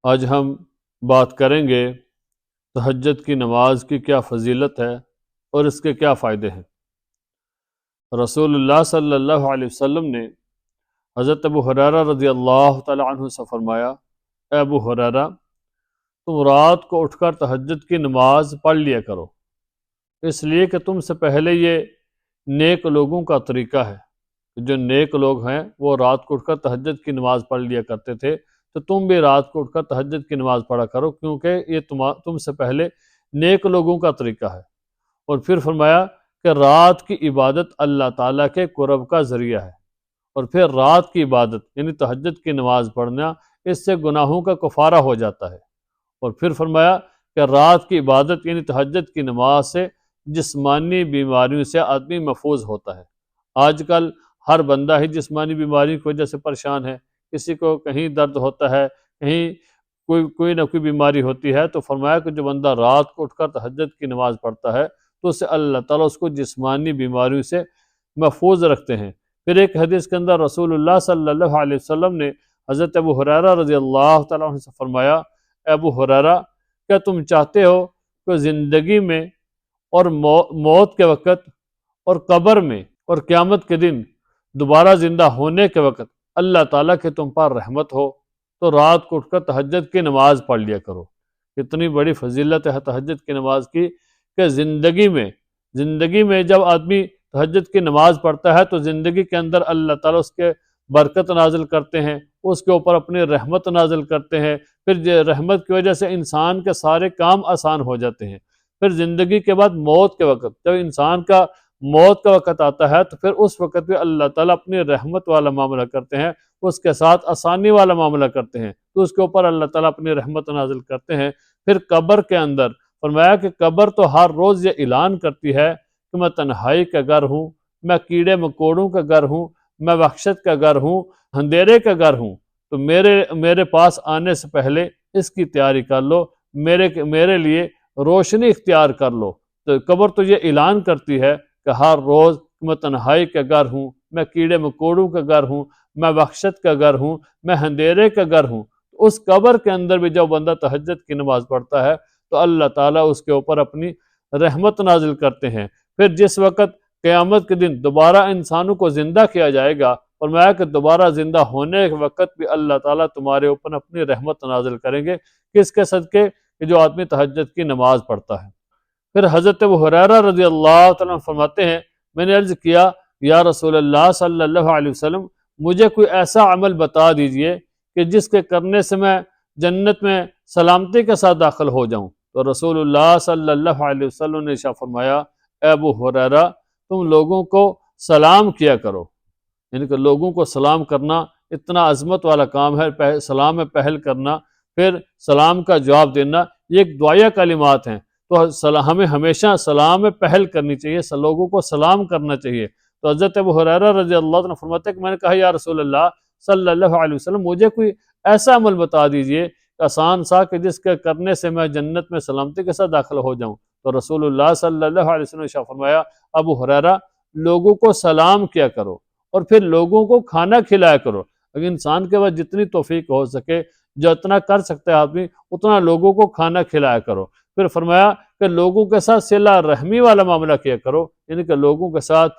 آج ہم بات کریں گے تہجد کی نماز کی کیا فضیلت ہے اور اس کے کیا فائدے ہیں۔ رسول اللہ صلی اللہ علیہ وسلم نے حضرت ابو ہریرہ رضی اللہ تعالی عنہ سے فرمایا، اے ابو ہریرہ، تم رات کو اٹھ کر تہجد کی نماز پڑھ لیا کرو، اس لیے کہ تم سے پہلے یہ نیک لوگوں کا طریقہ ہے۔ جو نیک لوگ ہیں وہ رات کو اٹھ کر تہجد کی نماز پڑھ لیا کرتے تھے، تو تم بھی رات کو اٹھ کر تہجد کی نماز پڑھا کرو، کیونکہ یہ تم سے پہلے نیک لوگوں کا طریقہ ہے۔ اور پھر فرمایا کہ رات کی عبادت اللہ تعالیٰ کے قرب کا ذریعہ ہے، اور پھر رات کی عبادت یعنی تہجد کی نماز پڑھنا، اس سے گناہوں کا کفارہ ہو جاتا ہے۔ اور پھر فرمایا کہ رات کی عبادت یعنی تہجد کی نماز سے جسمانی بیماریوں سے آدمی محفوظ ہوتا ہے۔ آج کل ہر بندہ ہی جسمانی بیماری کی وجہ سے پریشان ہے، کسی کو کہیں درد ہوتا ہے، کہیں کوئی نہ کوئی بیماری ہوتی ہے، تو فرمایا کہ جو بندہ رات کو اٹھ کر تہجد کی نماز پڑھتا ہے تو اس سے اللہ تعالیٰ اس کو جسمانی بیماریوں سے محفوظ رکھتے ہیں۔ پھر ایک حدیث کے اندر رسول اللہ صلی اللہ علیہ وسلم نے حضرت ابو ہریرہ رضی اللہ تعالیٰ عنہ سے فرمایا، اے ابو ہریرہ، کیا تم چاہتے ہو کہ زندگی میں اور موت کے وقت اور قبر میں اور قیامت کے دن دوبارہ زندہ ہونے کے وقت اللہ تعالیٰ کی تم پر رحمت ہو، تو رات کو اٹھ کر تہجد کی نماز پڑھ لیا کرو۔ کتنی بڑی فضیلت ہے تہجد کی نماز کی کہ زندگی میں جب آدمی تہجد کی نماز پڑھتا ہے تو زندگی کے اندر اللہ تعالیٰ اس کے برکت نازل کرتے ہیں، اس کے اوپر اپنی رحمت نازل کرتے ہیں۔ پھر رحمت کی وجہ سے انسان کے سارے کام آسان ہو جاتے ہیں۔ پھر زندگی کے بعد موت کے وقت، جب انسان کا موت کا وقت آتا ہے تو پھر اس وقت بھی اللہ تعالیٰ اپنی رحمت والا معاملہ کرتے ہیں، اس کے ساتھ آسانی والا معاملہ کرتے ہیں، تو اس کے اوپر اللہ تعالیٰ اپنی رحمت نازل کرتے ہیں۔ پھر قبر کے اندر فرمایا کہ قبر تو ہر روز یہ اعلان کرتی ہے کہ میں تنہائی کا گھر ہوں، میں کیڑے مکوڑوں کا گھر ہوں، میں وحشت کا گھر ہوں، اندھیرے کا گھر ہوں، تو میرے پاس آنے سے پہلے اس کی تیاری کر لو، میرے لیے روشنی اختیار کر لو۔ تو قبر تو یہ اعلان کرتی ہے کہ ہر روز میں تنہائی کا گھر ہوں، میں کیڑے مکوڑوں کا گھر ہوں، میں وحشت کا گھر ہوں، میں اندھیرے کا گھر ہوں۔ اس قبر کے اندر بھی جب بندہ تہجد کی نماز پڑھتا ہے تو اللہ تعالیٰ اس کے اوپر اپنی رحمت نازل کرتے ہیں۔ پھر جس وقت قیامت کے دن دوبارہ انسانوں کو زندہ کیا جائے گا، فرمایا کہ دوبارہ زندہ ہونے کے وقت بھی اللہ تعالیٰ تمہارے اوپر اپنی رحمت نازل کریں گے، کس کے صدقے؟ کہ جو آدمی تہجد کی نماز پڑھتا ہے۔ پھر حضرت ابو ہریرہ رضی اللہ تعالیٰ عنہ فرماتے ہیں، میں نے عرض کیا، یا رسول اللہ صلی اللہ علیہ وسلم، مجھے کوئی ایسا عمل بتا دیجئے کہ جس کے کرنے سے میں جنت میں سلامتی کے ساتھ داخل ہو جاؤں۔ تو رسول اللہ صلی اللہ علیہ وسلم نے ارشاد فرمایا، اے ابو ہریرہ، تم لوگوں کو سلام کیا کرو، یعنی کہ لوگوں کو سلام کرنا اتنا عظمت والا کام ہے۔ سلام میں پہل کرنا، پھر سلام کا جواب دینا، یہ ایک دعائیہ کلمات ہیں، تو ہمیں ہمیشہ سلام میں پہل کرنی چاہیے، لوگوں کو سلام کرنا چاہیے۔ تو حضرت ابو ہریرہ رضی اللہ عنہ فرماتے ہیں کہ میں نے کہا، یا رسول اللہ صلی اللہ علیہ وسلم، مجھے کوئی ایسا عمل بتا دیجئے آسان سا کہ جس کے کرنے سے میں جنت میں سلامتی کے ساتھ داخل ہو جاؤں۔ تو رسول اللہ صلی اللہ علیہ وسلم نے فرمایا، ابو ہریرہ، لوگوں کو سلام کیا کرو اور پھر لوگوں کو کھانا کھلایا کرو۔ اگر انسان کے پاس جتنی توفیق ہو سکے، جو اتنا کر سکتا ہے آدمی، اتنا لوگوں کو کھانا کھلایا کرو۔ پھر فرمایا کہ لوگوں کے ساتھ صلہ رحمی والا معاملہ کیا کرو، یعنی کہ لوگوں کے ساتھ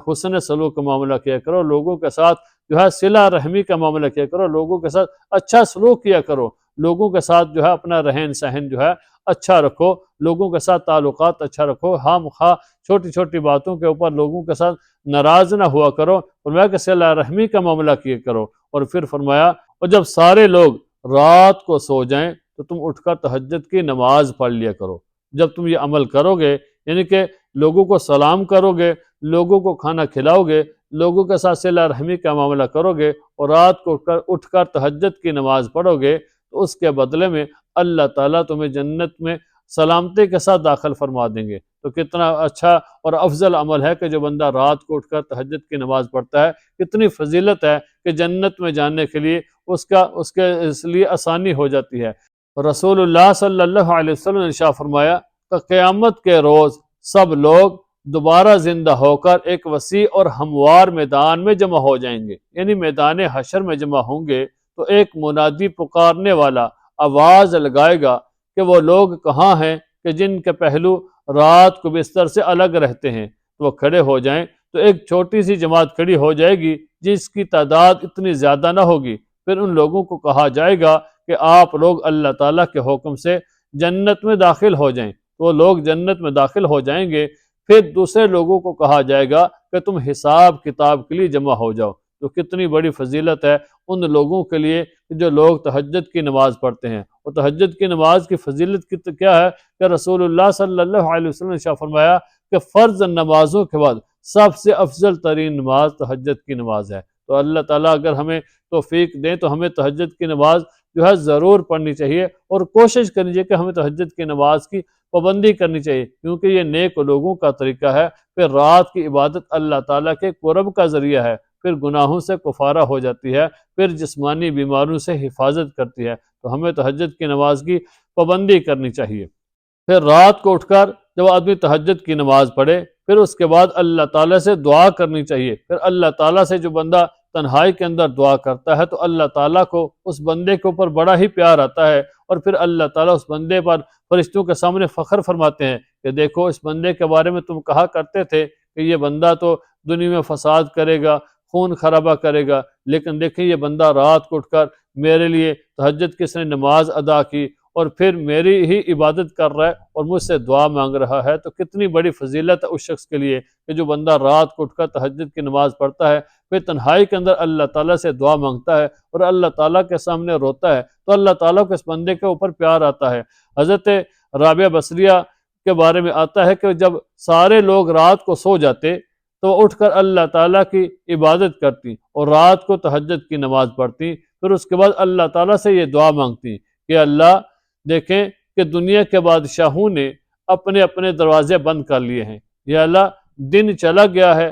حسن سلوک کا معاملہ کیا کرو، لوگوں کے ساتھ جو ہے صلہ رحمی کا معاملہ کیا کرو، لوگوں کے ساتھ اچھا سلوک کیا کرو، لوگوں کے ساتھ جو ہے اپنا رہن سہن جو ہے اچھا رکھو، لوگوں کے ساتھ تعلقات اچھا رکھو، خام خواہ چھوٹی چھوٹی باتوں کے اوپر لوگوں کے ساتھ ناراض نہ ہوا کرو۔ فرمایا کہ صلہ رحمی کا معاملہ کیا کرو۔ اور پھر فرمایا، اور جب سارے لوگ رات کو سو جائیں تو تم اٹھ کر تہجد کی نماز پڑھ لیا کرو۔ جب تم یہ عمل کرو گے، یعنی کہ لوگوں کو سلام کرو گے، لوگوں کو کھانا کھلاؤ گے، لوگوں کے ساتھ صلہ رحمی کا معاملہ کرو گے، اور رات کو اٹھ کر تہجد کی نماز پڑھو گے، تو اس کے بدلے میں اللہ تعالیٰ تمہیں جنت میں سلامتی کے ساتھ داخل فرما دیں گے۔ تو کتنا اچھا اور افضل عمل ہے کہ جو بندہ رات کو اٹھ کر تہجد کی نماز پڑھتا ہے، کتنی فضیلت ہے کہ جنت میں جانے کے لیے اس کے اس لیے آسانی ہو جاتی ہے۔ رسول اللہ صلی اللہ علیہ وسلم نے ارشاد فرمایا کہ قیامت کے روز سب لوگ دوبارہ زندہ ہو کر ایک وسیع اور ہموار میدان میں جمع ہو جائیں گے، یعنی میدان حشر میں جمع ہوں گے، تو ایک منادی پکارنے والا آواز لگائے گا کہ وہ لوگ کہاں ہیں کہ جن کے پہلو رات کو بستر سے الگ رہتے ہیں، تو وہ کھڑے ہو جائیں تو ایک چھوٹی سی جماعت کھڑی ہو جائے گی جس کی تعداد اتنی زیادہ نہ ہوگی۔ پھر ان لوگوں کو کہا جائے گا کہ آپ لوگ اللہ تعالیٰ کے حکم سے جنت میں داخل ہو جائیں، تو وہ لوگ جنت میں داخل ہو جائیں گے۔ پھر دوسرے لوگوں کو کہا جائے گا کہ تم حساب کتاب کے لیے جمع ہو جاؤ۔ تو کتنی بڑی فضیلت ہے ان لوگوں کے لیے جو لوگ تہجد کی نماز پڑھتے ہیں۔ اور تہجد کی نماز کی فضیلت کیا ہے کہ رسول اللہ صلی اللہ علیہ وسلم نے ارشاد فرمایا کہ فرض نمازوں کے بعد سب سے افضل ترین نماز تہجد کی نماز ہے۔ تو اللہ تعالیٰ اگر ہمیں توفیق دیں تو ہمیں تہجد کی نماز جو ہے ضرور پڑھنی چاہیے، اور کوشش کرنی چاہیے کہ ہمیں تہجد کی نماز کی پابندی کرنی چاہیے، کیونکہ یہ نیک لوگوں کا طریقہ ہے۔ پھر رات کی عبادت اللہ تعالیٰ کے قرب کا ذریعہ ہے، پھر گناہوں سے کفارہ ہو جاتی ہے، پھر جسمانی بیماریوں سے حفاظت کرتی ہے۔ تو ہمیں تہجد کی نماز کی پابندی کرنی چاہیے۔ پھر رات کو اٹھ کر جب آدمی تہجد کی نماز پڑھے، پھر اس کے بعد اللہ تعالیٰ سے دعا کرنی چاہیے۔ پھر اللہ تعالیٰ سے جو بندہ تنہائی کے اندر دعا کرتا ہے تو اللہ تعالیٰ کو اس بندے کے اوپر بڑا ہی پیار آتا ہے، اور پھر اللہ تعالیٰ اس بندے پر فرشتوں کے سامنے فخر فرماتے ہیں کہ دیکھو اس بندے کے بارے میں تم کہا کرتے تھے کہ یہ بندہ تو دنیا میں فساد کرے گا، خون خرابہ کرے گا، لیکن دیکھیں یہ بندہ رات کو اٹھ کر میرے لیے تہجد کی اس نے نماز ادا کی اور پھر میری ہی عبادت کر رہا ہے اور مجھ سے دعا مانگ رہا ہے۔ تو کتنی بڑی فضیلت ہے اس شخص کے لیے کہ جو بندہ رات کو اٹھ کر تہجد کی نماز پڑھتا ہے، پھر تنہائی کے اندر اللہ تعالیٰ سے دعا مانگتا ہے اور اللہ تعالیٰ کے سامنے روتا ہے، تو اللہ تعالیٰ کو اس بندے کے اوپر پیار آتا ہے۔ حضرت رابعہ بصریہ کے بارے میں آتا ہے کہ جب سارے لوگ رات کو سو جاتے تو وہ اٹھ کر اللہ تعالیٰ کی عبادت کرتی اور رات کو تہجد کی نماز پڑھتی، پھر اس کے بعد اللہ تعالیٰ سے یہ دعا مانگتی کہ اللہ دیکھیں کہ دنیا کے بادشاہوں نے اپنے اپنے دروازے بند کر لیے ہیں، یا اللہ دن چلا گیا ہے،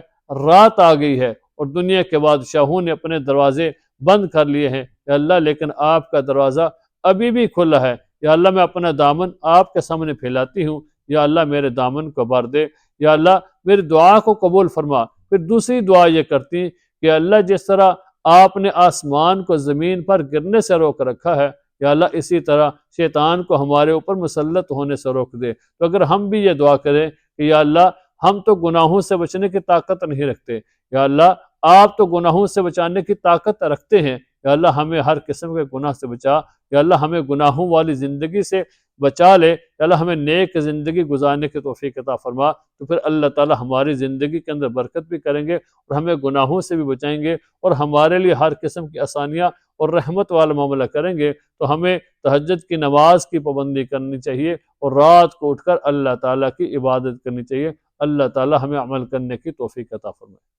رات آ گئی ہے اور دنیا کے بادشاہوں نے اپنے دروازے بند کر لیے ہیں، یا اللہ لیکن آپ کا دروازہ ابھی بھی کھلا ہے، یا اللہ میں اپنا دامن آپ کے سامنے پھیلاتی ہوں، یا اللہ میرے دامن کو بھر دے، یا اللہ میری دعا کو قبول فرما۔ پھر دوسری دعا یہ کرتی کہ اللہ جس طرح آپ نے آسمان کو زمین پر گرنے سے روک رکھا ہے، یا اللہ اسی طرح شیطان کو ہمارے اوپر مسلط ہونے سے روک دے۔ تو اگر ہم بھی یہ دعا کریں کہ یا اللہ ہم تو گناہوں سے بچنے کی طاقت نہیں رکھتے، یا اللہ آپ تو گناہوں سے بچانے کی طاقت رکھتے ہیں، یا اللہ ہمیں ہر قسم کے گناہ سے بچا، یا اللہ ہمیں گناہوں والی زندگی سے بچا لے، یا اللہ ہمیں نیک زندگی گزارنے کی توفیق عطا فرما۔ تو پھر اللہ تعالی ہماری زندگی کے اندر برکت بھی کریں گے اور ہمیں گناہوں سے بھی بچائیں گے اور ہمارے لیے ہر قسم کی آسانیاں اور رحمت والا معاملہ کریں گے۔ تو ہمیں تہجد کی نماز کی پابندی کرنی چاہیے اور رات کو اٹھ کر اللہ تعالیٰ کی عبادت کرنی چاہیے۔ اللہ تعالیٰ ہمیں عمل کرنے کی توفیق عطا فرمائے۔